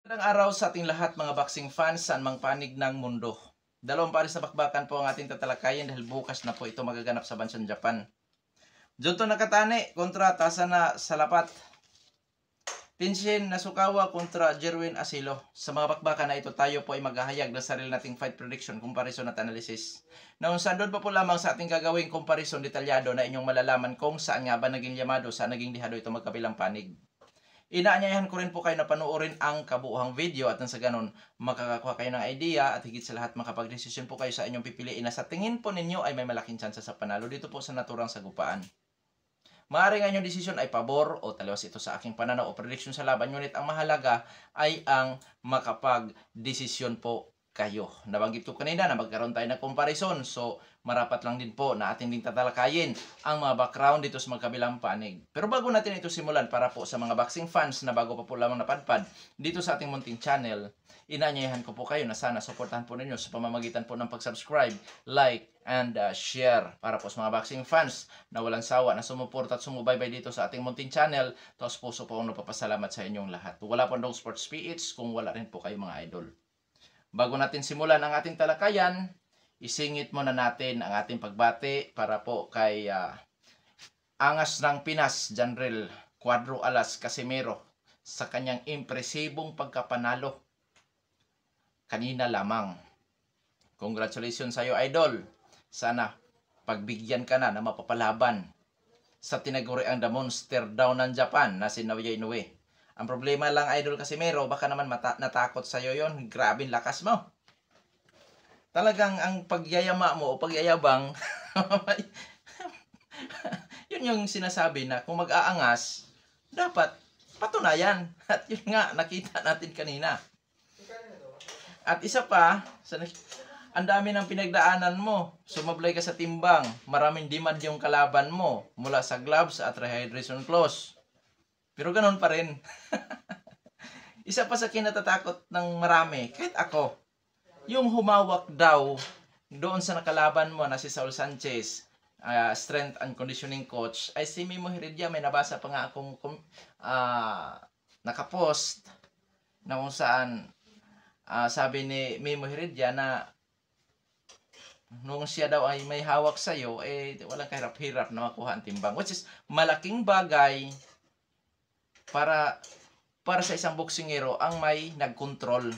Magandang araw sa ating lahat mga boxing fans saan mang panig ng mundo. Dalawang pares na bakbakan po ang ating tatalakayin dahil bukas na po ito magaganap sa bansang Japan. Junto Nakatane kontra Tasana Salapat. Tenshin Nasukawa kontra Jerwin Asilo. Sa mga bakbakan na ito tayo po ay maghahayag ng sarili nating fight prediction, comparison at analysis. Noong sandon pa po lamang sa ating gagawing comparison detalyado na inyong malalaman kung saan nga ba naging yamado, saan naging lihado ito magkabilang panig. Inaanyayahan ko rin po kayo na panoorin ang kabuuhang video at nang sa ganun makakakuha kayo ng idea at higit sa lahat makapag-desisyon po kayo sa inyong pipiliin na sa tingin po ninyo ay may malaking tsansa sa panalo dito po sa naturang sagupaan. Maaaring ang inyong desisyon ay pabor o taliwas ito sa aking pananaw o prediction sa laban, ngunit ang mahalaga ay ang makapag-desisyon po kayo. Nabanggit ko kanina na magkaroon tayo ng comparison, so marapat lang din po na ating ding tatalakayin ang mga background dito sa magkabilang panig. Pero bago natin ito simulan, para po sa mga boxing fans na bago pa po lamang napadpad dito sa ating munting channel, inaanyayahan ko po kayo na sana suportahan po ninyo sa pamamagitan po ng pag-subscribe, like, and share para po sa mga boxing fans na walang sawa na sumuporta at sumubaybay dito sa ating munting channel. Taos puso po akong napapasalamat sa inyong lahat. Wala po ndong sports PH kung wala rin po kayo mga idol. Bago natin simulan ang ating talakayan, isingit muna natin ang ating pagbati para po kay Angas ng Pinas, Janrel Cuadro Alas Casimero sa kanyang impresibong pagkapanalo kanina lamang. Congratulations sa iyo, idol. Sana pagbigyan ka na mapapalaban sa tinaguriang The Monster daw ng Japan na si Naoya Inoue. Ang problema lang, idol Casimero, baka naman natakot sa iyo yon. Grabing lakas mo. Talagang ang pagyayama mo o pagyayabang, yun yung sinasabi na kung mag-aangas, dapat patunayan. At yun nga, nakita natin kanina. At isa pa, ang dami ng pinagdaanan mo. Sumablay ka sa timbang. Maraming demand yung kalaban mo. Mula sa gloves at rehydration clothes. Pero ganun pa rin. Isa pa sa kinatatakot ng marami, kahit ako, yung humawak daw doon sa nakalaban mo na si Saul Sanchez, strength and conditioning coach, ay si Mimo Heredia. May nabasa pa nga akong nakapost na kung saan sabi ni Mimo Heredia na nung siya daw ay may hawak sa'yo, walang kahirap-hirap na makuha ang timbang. Which is malaking bagay para sa isang boksingero ang may nagkontrol.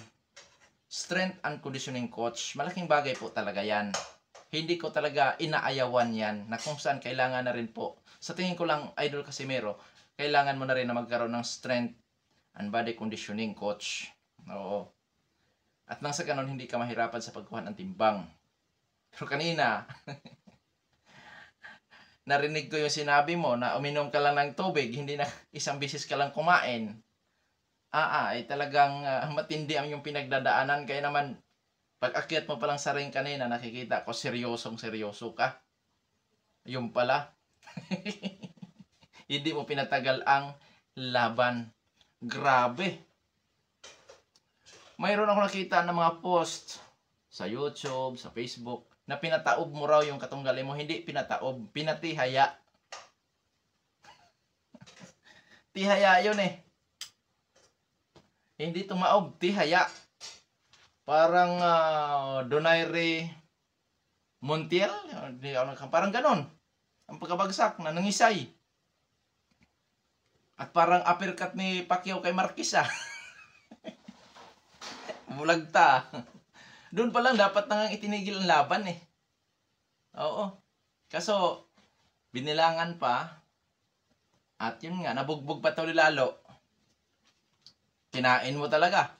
Strength and conditioning coach, malaking bagay po talaga yan. Hindi ko talaga inaayawan yan, na kung saan kailangan na rin po. Sa tingin ko lang, idol Casimero, kailangan mo na rin na magkaroon ng strength and body conditioning coach. Oo. At nang sa ganun, hindi ka mahirapan sa pagkuha ng timbang. Pero kanina, narinig ko yung sinabi mo na uminom ka lang ng tubig, hindi na isang bisis ka lang kumain. Ay talagang matindi ang yung pinagdadaanan. Kaya naman, pag akyat mo palang sa ring kanina, nakikita ko seryoso ka. Yung pala. Hindi mo pinatagal ang laban. Grabe. Mayroon ako nakita ng mga post sa YouTube, sa Facebook, na pinataob mo raw yung katunggali mo. Hindi pinataob, pinatihaya. Tihaya yun eh. Hindi tumaob, tihaya. Parang Donaire Montiel, parang ganon. Ang pagkabagsak na nangisay. At parang uppercut ni Pacquiao kay Marquez. Bulagta. Doon pa lang dapat nang itinigil ang laban eh. Oo. Kaso, binilangan pa. At yun nga, nabugbog pa tuloy lalo. Kinain mo talaga.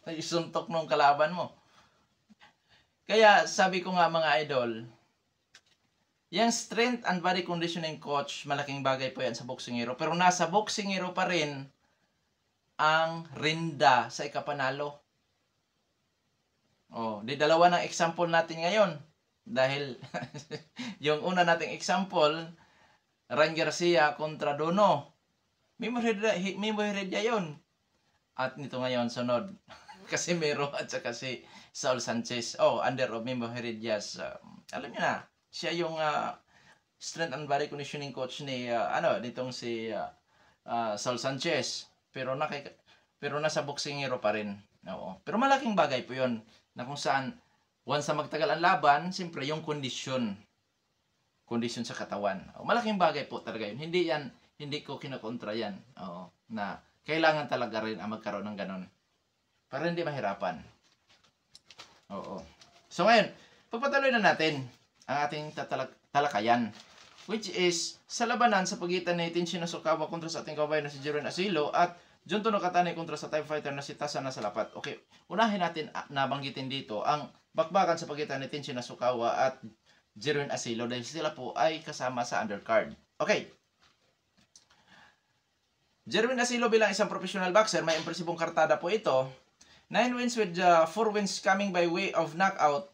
Isuntok nung kalaban mo. Kaya sabi ko nga mga idol, yung strength and body conditioning coach, malaking bagay po yan sa boksingero. Pero nasa boksingero pa rin ang rinda sa ikapanalo. Di dalawa ng example natin ngayon. Dahil yung una nating example, Ryan Garcia kontra Dono. Mimo Heredia yun. At nito ngayon, sunod, Casimero at saka si Saul Sanchez. Under of Mimo Heredia's, alam niyo na, siya yung strength and body conditioning coach ni, nitong si Saul Sanchez. Pero pero nasa boksingero pa rin. Oo. Pero malaking bagay po yun, na kung saan, once na magtagal ang laban, siyempre yung kondisyon sa katawan. O, malaking bagay po talaga yun. Hindi ko kinakontra yan. Oo. Na kailangan talaga rin ang magkaroon ng ganon. Para hindi mahirapan. Oo. So ngayon, pagpatuloy na natin ang ating talakayan. Which is, sa labanan sa pagitan ni Tenshin Nasukawa kontra sa ating kababayan na si Jiren Asilo at Junto Nakatani kontra sa TIE Fighter na si Tasa Salapat. Okay, unahin natin nabanggitin dito ang bakbakan sa pagitan ni Tenshin Nasukawa at Jiren Asilo dahil sila po ay kasama sa undercard. Okay. Jiren Asilo bilang isang professional boxer, may impresibong kartada po ito. 9 wins with 4 wins coming by way of knockout.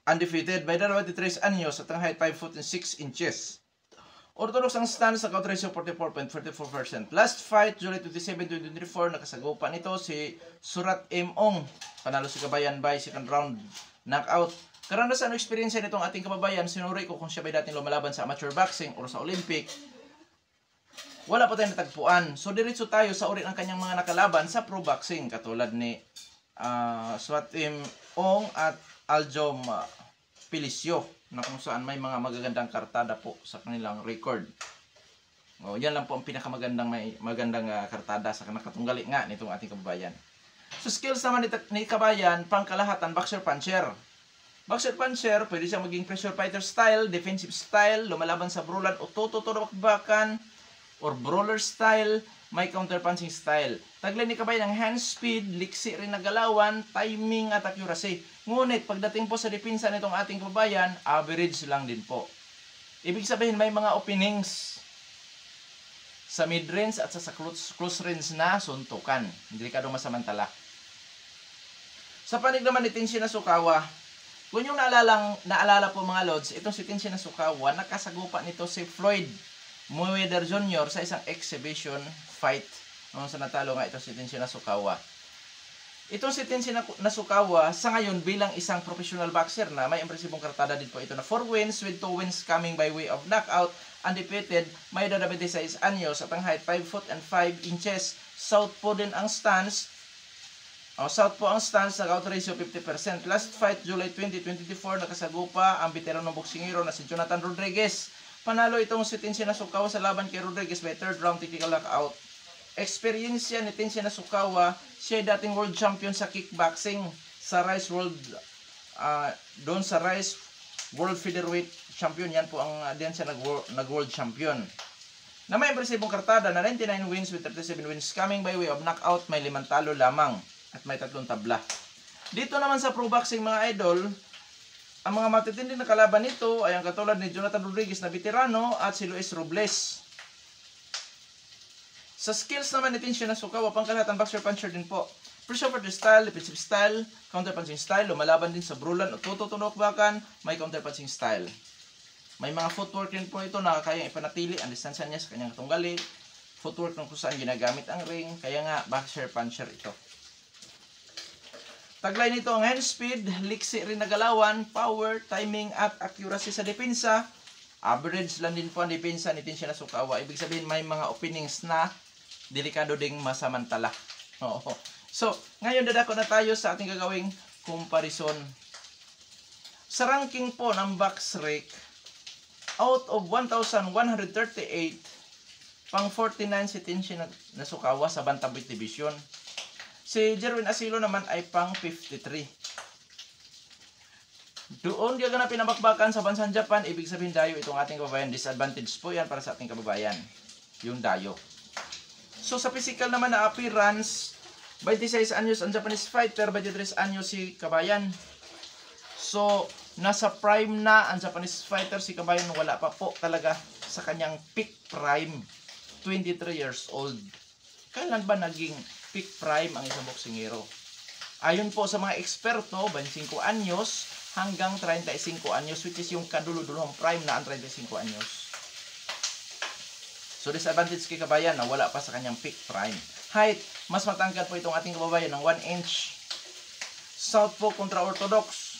Undefeated by 23 anyos at ang height 5 foot and 6 inches. Orthodox ang stance sa count ratio 44.44%. Last fight, July 27, 2024, nakasagupan nito si Surat M. Ong. Panalo si Kabayan by second round knockout. Karanasan o experience nitong ating kababayan, sinuri ko kung siya ba dating lumalaban sa amateur boxing o sa Olympic. Wala pa tayong natagpuan. So, diretso tayo sa uri ng kanyang mga nakalaban sa pro boxing. Katulad ni Surat M. Ong at Aljom Pilicio, na kung saan may mga magagandang kartada po sa kanilang record. O, yan lang po ang pinakamagandang kartada sa nakatunggali nga nitong ating kababayan. So, skills naman ni Kabayan, pangkalahatan, boxer-puncher. Boxer-puncher, pwede siyang maging pressure fighter style, defensive style, lumalaban sa brawlan o tututulakbakan, or brawler style, may counter-punching style. Taglay ni Kabayan ang hand speed, liksi rin na galawan, timing at accuracy. Ngunit pagdating po sa depensa nitong ating kababayan, average lang din po. Ibig sabihin may mga openings sa mid-range at sa close range na suntukan. Hindi ka masamantala. Sa panig naman ni Tenshin Nasukawa, kung yung naalala po mga lods, itong si Tenshin Nasukawa, nakasagupa nito si Floyd Mayweather Jr. sa isang exhibition fight. Nung sa natalo nga ito si Tenshin Nasukawa. Itong si Tenshin Nasukawa sa ngayon bilang isang professional boxer na may impresibong kartada din po ito na 4 wins with 2 wins coming by way of knockout, undefeated, may 26 anyos at ang height 5 foot and 5 inches. Southpaw din ang stance. Southpaw ang stance sa count ratio 50%. Last fight July 20, 2024 nakasagupa ang veteranong boksingero na si Jonathan Rodriguez. Panalo itong si Tenshin Nasukawa sa laban kay Rodriguez by 3rd round technical knockout. Experience ni Tenshin Nasukawa, siya ay dating world champion sa kickboxing sa Rise World doon sa Rise World Featherweight Champion. Yan po ang diyan siya nag-world champion. Na may impresibong kartada na 99 wins with 37 wins coming by way of knockout, may 5 talo lamang at may 3 tabla. Dito naman sa pro boxing mga idol, ang mga matitinding na kalaban nito ay ang katulad ni Jonathan Rodriguez na veterano at si Luis Robles. Sa skills naman ni Tenshin Nasukawa, pangkalahatan boxer-puncher din po. Pressure fighter style, defensive style, counter-punching style, lumalaban din sa brawlan o tututulokbakan, may counter-punching style. May mga footwork din po ito na kayang ipanatili ang distansya niya sa kanyang tunggali. Footwork kung saan ginagamit ang ring, kaya nga boxer-puncher ito. Taglay nito ang hand speed, liksi rin na galawan, power, timing at accuracy sa depensa. Average lang din po ang depensa ni Tenshin Nasukawa. Ibig sabihin may mga openings na delikado ding masamantala. Oo. So, ngayon dadako na tayo sa ating gagawing comparison. Sa ranking po ng BoxRec, out of 1,138, pang 49 si Tenshin Nasukawa sa Bantamweight Division. Si Jiren Asilo naman ay pang 53. Doon gaganap pinabakbakan sa bansang Japan, ibig sabihin dayo itong ating kababayan. Disadvantage po yan para sa ating kababayan. Yung dayo. So sa physical naman na appearance, 26 anyos ang Japanese fighter, 23 anyos si Kabayan. So nasa prime na ang Japanese fighter, si Kabayan wala pa po talaga sa kanyang peak prime. 23 years old. Kailan ba naging peak prime ang isang boksingero? Ayon po sa mga eksperto, 25 anyos hanggang 35 anyos, which is yung kadulo-dulong prime na ang 35 anyos. So disadvantage kay Kabayan na wala pa sa kanyang peak prime. Height, mas matangkad po itong ating kababayan ng 1 inch. Southpaw kontra orthodox.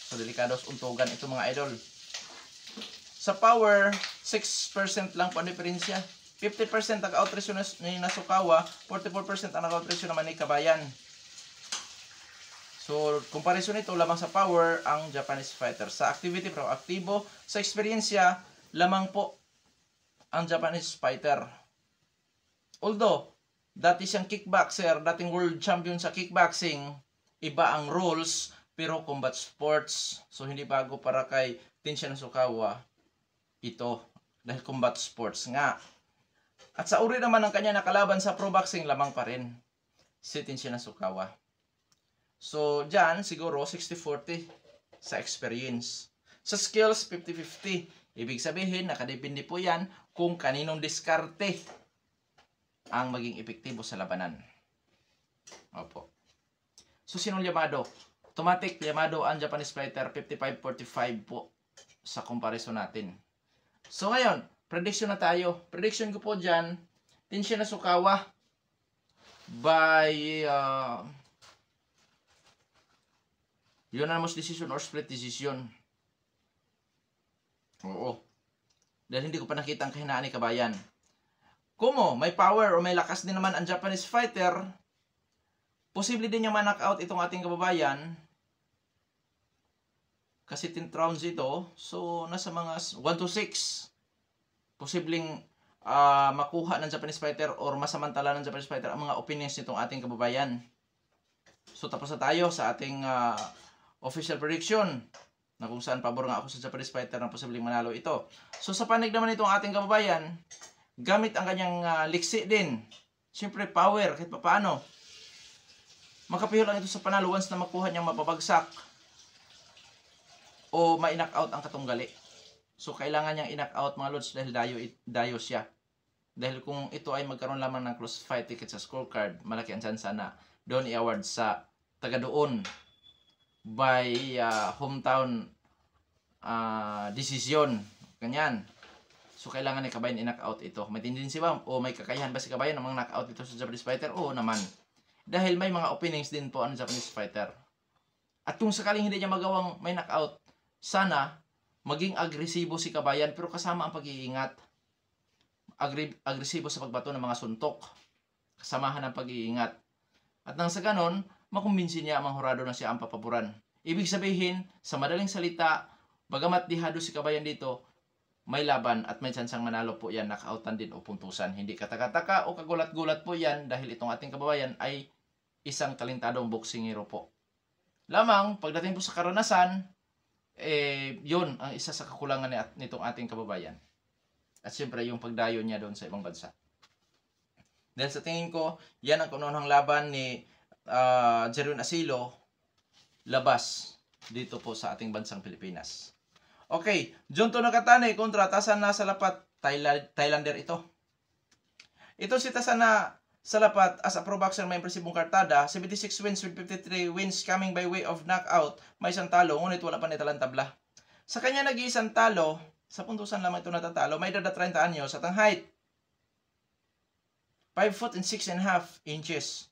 So delikados untugan ito mga idol. Sa power, 6% lang po ang diferensya. 50% ang knockout ratio ni Nasukawa, 44% ang knockout ratio naman ni Kabayan. So, comparison nito lamang sa power ang Japanese fighter. Sa activity pero aktibo, sa eksperyensya, lamang po ang Japanese fighter. Although, dati siyang kickboxer, dating world champion sa kickboxing, iba ang rules, pero combat sports. So, hindi bago para kay Tenshin Nasukawa ito. Dahil combat sports nga. At sa uri naman ng kanya nakalaban sa pro boxing, lamang pa rin si Tenshin Nasukawa. So, dyan, siguro, 60-40 sa experience. Sa skills, 50-50. Ibig sabihin, nakadepende po yan kung kaninong diskarte ang maging epektibo sa labanan. Opo. So, sinong Yamado? Automatic, Yamado ang Japanese fighter, 55-45 po sa comparison natin. So, ngayon, prediction na tayo. Prediction ko po dyan, Tenshin Nasukawa by unanimous decision or split decision. Oo. Dahil hindi ko pa nakita ang kahinaan ni Kabayan. Kumo, may power o may lakas din naman ang Japanese fighter, posible din niyang ma-knockout itong ating kababayan. Kasi 10 rounds ito. So, nasa mga 1-6. Posibleng makuha ng Japanese fighter or masamantala ng Japanese fighter ang mga opinions nitong ating kababayan. So, tapos na tayo sa ating official prediction na kung saan pabor nga ako sa Japanese fighter na posibleng manalo ito. So sa panig naman itong ating kababayan, gamit ang kanyang liksi din. Siyempre power, kahit pa paano. Makapiho lang ito sa panalo once na makuha niyang mapabagsak o ma-knock out ang katunggali. So kailangan niyang i-knock out mga lods dahil dayo siya. Dahil kung ito ay magkaroon lamang ng close fight ticket sa scorecard, malaki ang chance na doon i-award sa taga doon by hometown decision. Ganyan. So, kailangan ni Kabayan i-knock out ito. May tendency ba? O may kakayahan ba si Kabayan na knock out ito sa Japanese fighter? Oo naman. Dahil may mga openings din po ang Japanese fighter. At kung sakaling hindi niya magawang may knockout, sana maging agresibo si Kabayan pero kasama ang pag-iingat. Agresibo sa pagbato ng mga suntok. Kasamahan ng pag-iingat. At nang sa ganon, makumbinsin niya ang hurado na siya ang papaboran. Ibig sabihin, sa madaling salita, bagamat dihado si Kabayan dito, may laban at may tsansang manalo po yan, knockoutan din o puntusan. Hindi kataka-taka o kagulat-gulat po yan dahil itong ating kababayan ay isang talentadong boksingero po. Lamang, pagdating po sa karanasan, yun ang isa sa kakulangan nitong ating kababayan. At siyempre, yung pagdayo niya doon sa ibang bansa. Dahil sa tingin ko, yan ang kununang laban ni Jeron Asilo labas dito po sa ating bansang Pilipinas. Okay, Junto Nakatane kontra Tasana Salapat, Thailander ito. Ito si Tasana Salapat as a pro boxer may impresibong kartada, 76 wins with 53 wins coming by way of knockout, may isang talo, ngunit wala pa nitalang tabla. Sa kanya nag-iisang talo, sa puntusan lamang ito natatalo, may edad 30 anyos at ang height 5 foot and 6.5 inches.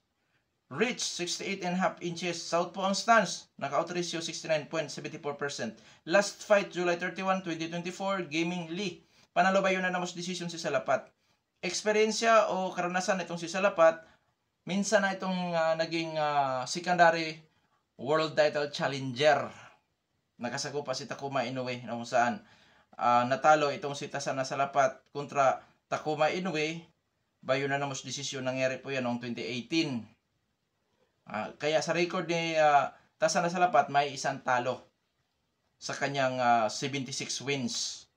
Reach 68.5 inches. South po ang stance. Knockout ratio 69.74%. Last fight July 31, 2024, Gaming Lee. Panalo ba yun na unanimous decision si Salapat? Eksperyensya o karanasan itong si Salapat, minsan na itong naging secondary world title challenger. Nakasagupa si Takuma Inoue na kung saan natalo itong si Tasana Salapat kontra Takuma Inoue by unanimous decision. Nangyari po yan noong 2018. Kaya sa record ni Tasana Salapat may isang talo sa kanyang 76 wins.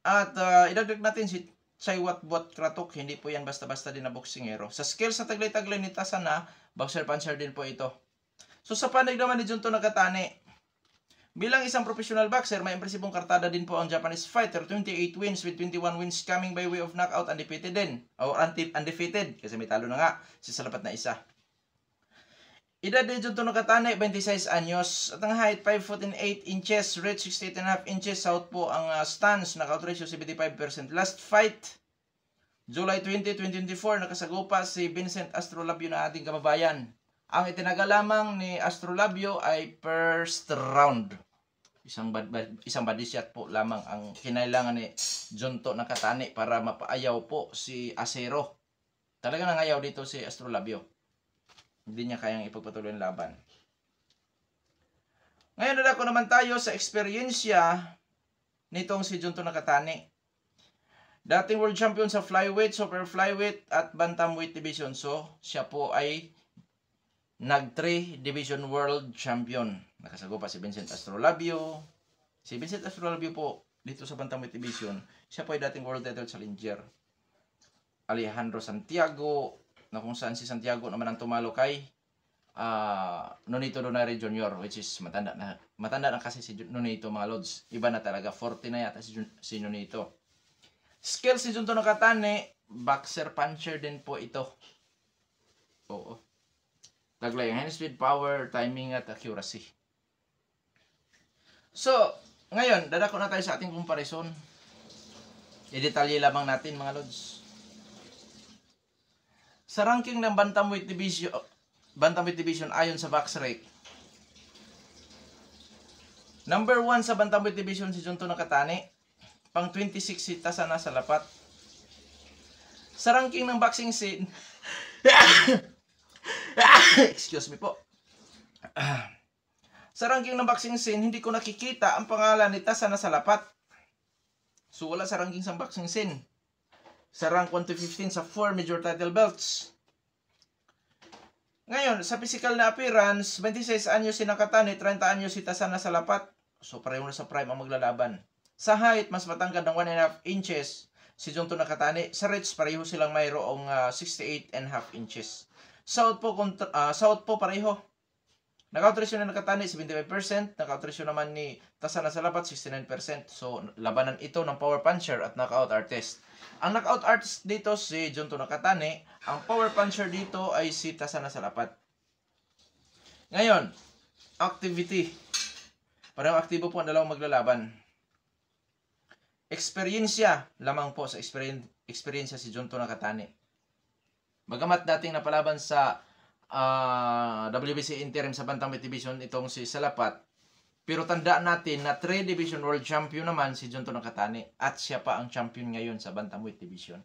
At idagdag natin si Chaiwatbot Kratok, hindi po yan basta-basta din na boksingero. Sa skills na taglay-taglay ni Tasana, boxer puncher din po ito. So sa panig naman ni Junto Nakatane, bilang isang professional boxer, may impresibong kartada din po ang Japanese fighter. 28 wins with 21 wins coming by way of knockout, undefeated din. O undefeated, kasi may talo na nga si Salapat na isa. Edad ni Junto Nakatane, 26 anyos. At ang height, 5 foot and 8 inches. Reach, 68.5 inches. South po ang stance. Knockout ratio, 75%. Last fight, July 20, 2024. Nakasagupa si Vincent Astrolabio na ating kababayan. Ang itinaga lamang ni Astrolabio ay first round. Isang body shot po lamang ang kinailangan ni Junto Nakatani para mapaayaw po si Acero. Talaga nangayaw dito si Astrolabio. Hindi niya kayang ipagpatuloy ang laban. Ngayon dadako naman tayo sa eksperyensya nitong si Junto Nakatani. Dating world champion sa flyweight, super flyweight at bantamweight division. So, siya po ay nag-3 division world champion. Nakasago pa si Vincent Astrolabio. Si Vincent Astrolabio po dito sa bantamweight division, siya po ay dating world title challenger. Alejandro Santiago, na kung saan si Santiago naman ang tumalo kay Nonito Donaire Jr., which is matanda na kasi si Nonito, mga lods. Iba na talaga, 40 na yata si Nonito. Skill si Junto Nakatani, boxer puncher din po ito. Oo. Taglay ang hand speed, power, timing at accuracy. So, ngayon, dadako na tayo sa ating comparison. I-detalye lamang natin, mga lods. Sa ranking ng bantamweight division ayon sa BoxRec, number 1 sa bantamweight division si Junto Nakatani, pang 26 si Tasana Salapat. Sa ranking ng boxing scene, excuse me po. Sa ranking ng boxing scene, hindi ko nakikita ang pangalan ni Tasana Salapat. So wala sa ranking sa boxing scene. Sa rank 1 to 15 sa 4 major title belts. Ngayon, sa physical na appearance, 26 anyos si Nakatani, 30 anyos si Tasana Salapat. So pareho na sa prime ang maglalaban. Sa height, mas matangkad ng 1.5 inches si Junto Nakatani. Sa reach, pareho silang mayroong 68.5 inches. South po pareho. Knockout ratio na Nakatani 75%, knockout ratio naman ni Tasana Salapat 69%. So labanan ito ng power puncher at knockout artist. Ang knockout artist dito si Junto Nakatani, ang power puncher dito ay si Tasana Salapat. Ngayon, activity. Parang aktibo po ang dalawang maglalaban. Eksperyensya, lamang po sa eksperyensya si Junto Nakatani. Bagamat dating napalaban sa WBC interim sa bantamweight division itong si Salapat, pero tandaan natin na 3 division world champion naman si Junto Nakatani at siya pa ang champion ngayon sa bantamweight division.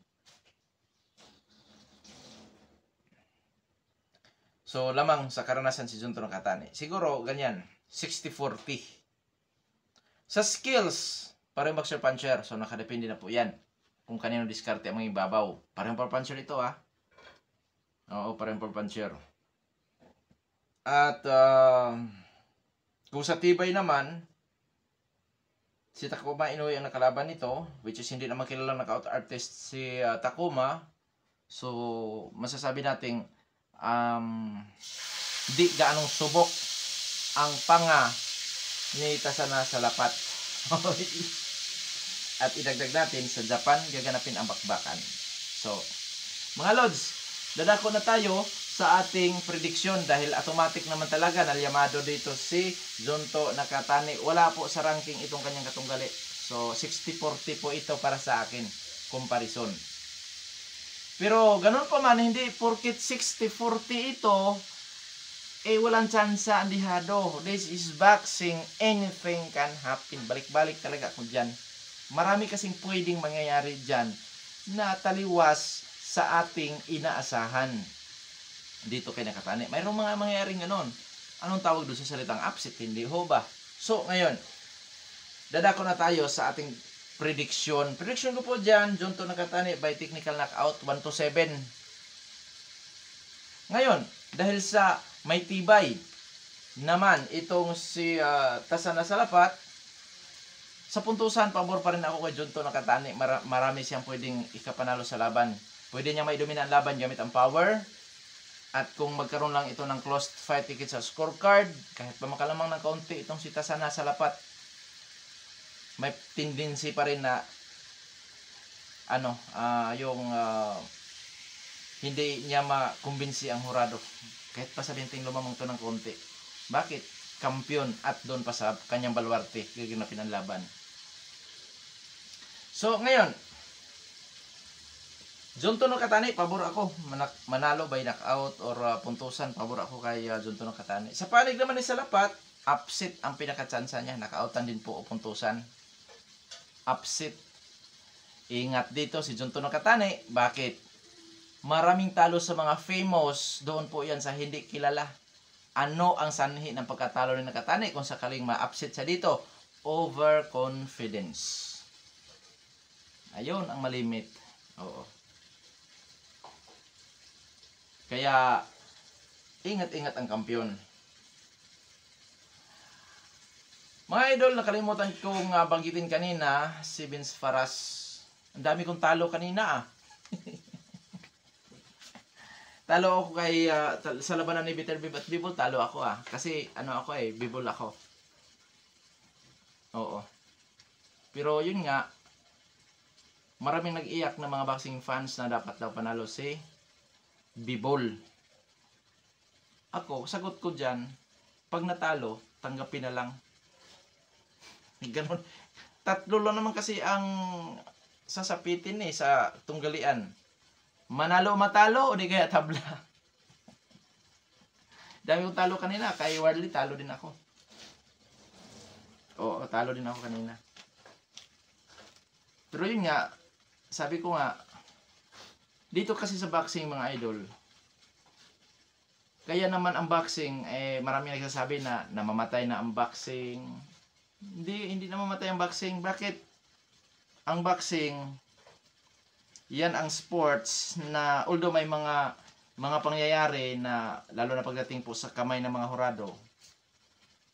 So lamang sa karanasan si Junto Nakatani, siguro ganyan 60-40. Sa skills, parang boxer puncher, so nakadepende na po yan kung kanino diskarte ang mga ibabaw. Parang power puncher ito Oo, parang power puncher. At kung sa tibay naman, si Takuma Inoue ang nakalaban nito, which is hindi naman kilalang knockout artist si Takuma. So masasabi nating di gaanong subok ang panga ni Tasana Salapat. At idagdag natin, sa Japan gaganapin ang bakbakan. So mga lods, dadako na tayo sa ating prediction dahil automatic naman talaga nalyamado dito si Junto Nakatani. Wala po sa ranking itong kanyang katunggali. So 60-40 po ito para sa akin, comparison. Pero ganun pa man, hindi porkit 60-40 ito, walang tsansa ang dihado. This is boxing, anything can happen. Balik-balik talaga ako dyan. Marami kasing pwedeng mangyayari dyan na taliwas sa ating inaasahan. Dito kay Nakatani, mayroong mga mangyayaring ganon. Anong tawag doon sa salitang upset? Hindi ho ba? So, ngayon, dadako na tayo sa ating prediction. Prediction ko po dyan, Junto Nakatani by technical knockout, 1-7. Ngayon, dahil sa may tibay naman itong si Tasana Salapat, sa puntusan, pabor pa rin ako kay Junto Nakatani. Marami siyang pwedeng ikapanalo sa laban. Pwede niya maidomina ang laban gamit ang power. At kung magkaroon lang ito ng closed fight ticket sa scorecard, kahit pa makalamang ng kaunti itong si Tasana Salapat, may tendency pa rin na hindi niya makumbinsi ang hurado. Kahit pa sabihin lumamang ito ng kaunti. Bakit? Kampiyon at doon pa sa kanyang baluarte gaganapin ang laban. So ngayon, Junto Nakatani, pabor ako. Manalo by knockout or puntusan, pabor ako kay Junto Nakatani. Sa panig naman ni Salapat, Upset ang pinakatsansa niya. Nakautan din po o puntusan. Upset. Ingat dito si Junto Nakatani. Bakit? Maraming talo sa mga famous. Doon po yan sa hindi kilala. Ano ang sanhi ng pagkatalo ni Nakatani kung sakaling ma-upset siya dito? Overconfidence. Ayun ang malimit. Oo. Kaya, ingat-ingat ang kampiyon. Mga idol, nakalimutan kong banggitin kanina, si Vince Faras. Ang dami kong talo kanina Talo ako kay, sa labanan ni Bitter Bib at Bibol, talo ako Kasi, Bibol ako. Oo. Pero yun nga, maraming nag-iyak na mga boxing fans na dapat daw panalo si Bibol. Ako, sagot ko dyan, pag natalo, tanggapin na lang. Ganon. Tatlo lang naman kasi ang sasapitin sa tunggalian. Manalo o matalo o di kaya tabla. Dami kong talo kanina. Kay Wardley, talo din ako. Oo, talo din ako kanina. Pero yun nga, sabi ko nga, dito kasi sa boxing mga idol, kaya naman ang boxing, marami nagsasabi na namamatay na ang boxing. Hindi namamatay ang boxing. Bakit? Ang boxing, yan ang sports na although may mga pangyayari na lalo na pagdating po sa kamay ng mga hurado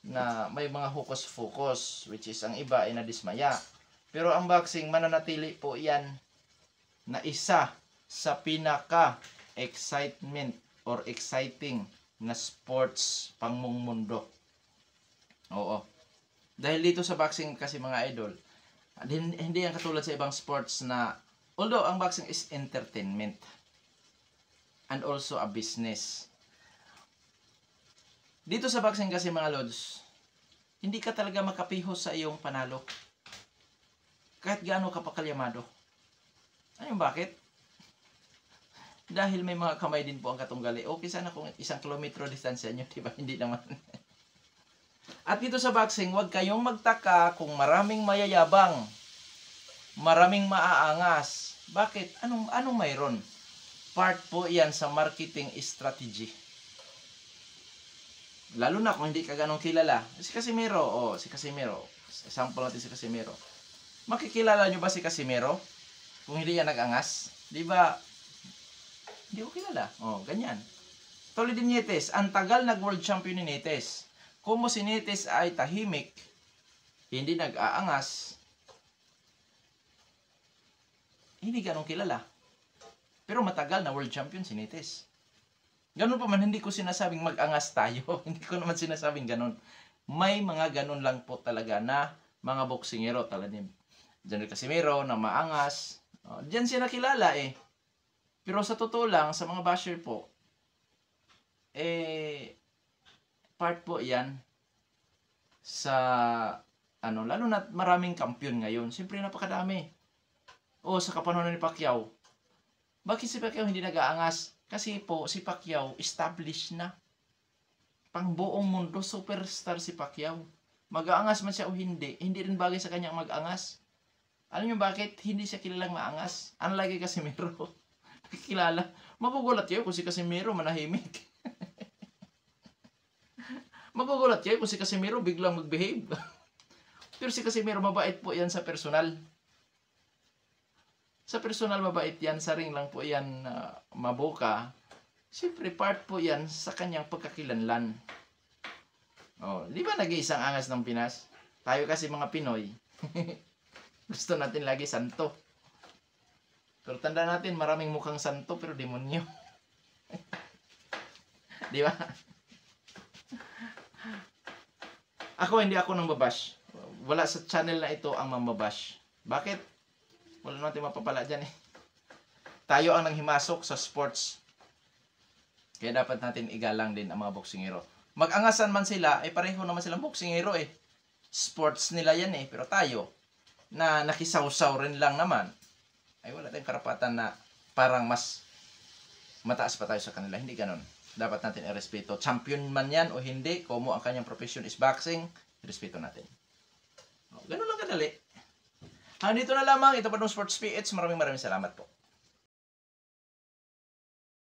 na may mga hukos-focus which is ang iba ay nadismaya. Pero ang boxing mananatili po yan na isa sa pinaka excitement or exciting na sports pangmong mundo. Oo. Dahil dito sa boxing kasi mga idol, hindi yan katulad sa ibang sports na although ang boxing is entertainment and also a business. Dito sa boxing kasi mga lods, hindi ka talaga makapihos sa iyong panalo. Kahit gaano ka pa kalyamado. Ayun bakit? Dahil may mga kamay din po ang katunggali. Okay sana kung 1 kilometro distansya nyo, diba? Hindi naman. At dito sa boxing, huwag kayong magtaka kung maraming mayayabang, maraming maaangas. Bakit? Anong mayroon? Part po yan sa marketing strategy. Lalo na kung hindi ka ganong kilala. Si Casimero, si Casimero. Example natin si Casimero. Makikilala nyo ba si Casimero? Kung hindi yan nag-angas? Di ba? Hindi ko kilala. Ganyan. Tulad din Nietes, ang tagal nag-world champion ni Nietes. Kung si Nietes ay tahimik, hindi nag-aangas, hindi ganong kilala. Pero matagal na world champion si Nietes. Ganun pa man, hindi ko sinasabing mag-angas tayo. Hindi ko naman sinasabing ganun. May mga ganun lang po talaga na mga boksingero. Talad ni General Casimero na maangas. Diyan siya nakilala Pero sa totoo lang, sa mga basher po, part po yan sa lalo na maraming kampiyon ngayon. Siyempre napakadami. Sa kapanahon ni Pacquiao. Bakit si Pacquiao hindi nag-aangas? Kasi po si Pacquiao established na. Pang buong mundo superstar si Pacquiao. Mag-aangas man siya o hindi rin bagay sa kanya mag-angas. Alam niyo bakit? Hindi siya kilalang maangas. Unlike kay Casimero. Kilala. Magugulat kayo kung si Casimero manahimik. Magugulat kayo kung si Casimero biglang mag-behave. Pero si Casimero mabait po yan sa personal. Sa personal mabait yan. Sa ring lang po yan mabuka. Siyempre part po yan sa kanyang pagkakilanlan. Di ba nag-iisang angas ng Pinas? Tayo kasi mga Pinoy. Gusto natin lagi santo. Pero tanda natin, maraming mukhang santo pero demonyo. Di ba? Hindi ako nang babash. Wala sa channel na ito ang mambabash. Bakit? Wala natin mapapala dyan Tayo ang nanghimasok sa sports. Kaya dapat natin igalang din ang mga boksingero. Mag-angasan man sila, pareho naman silang boksingero Sports nila yan Pero tayo, na nakisawsaw rin lang naman, ay wala tayong karapatan na parang mas mataas pa tayo sa kanila. Hindi ganon. dapat natin irespeto. Champion man yan o hindi, kung ang kanyang profession is boxing, irespeto natin. Ganun lang kadali. Dito na lamang. Ito pa ng Sports PH. Maraming salamat po.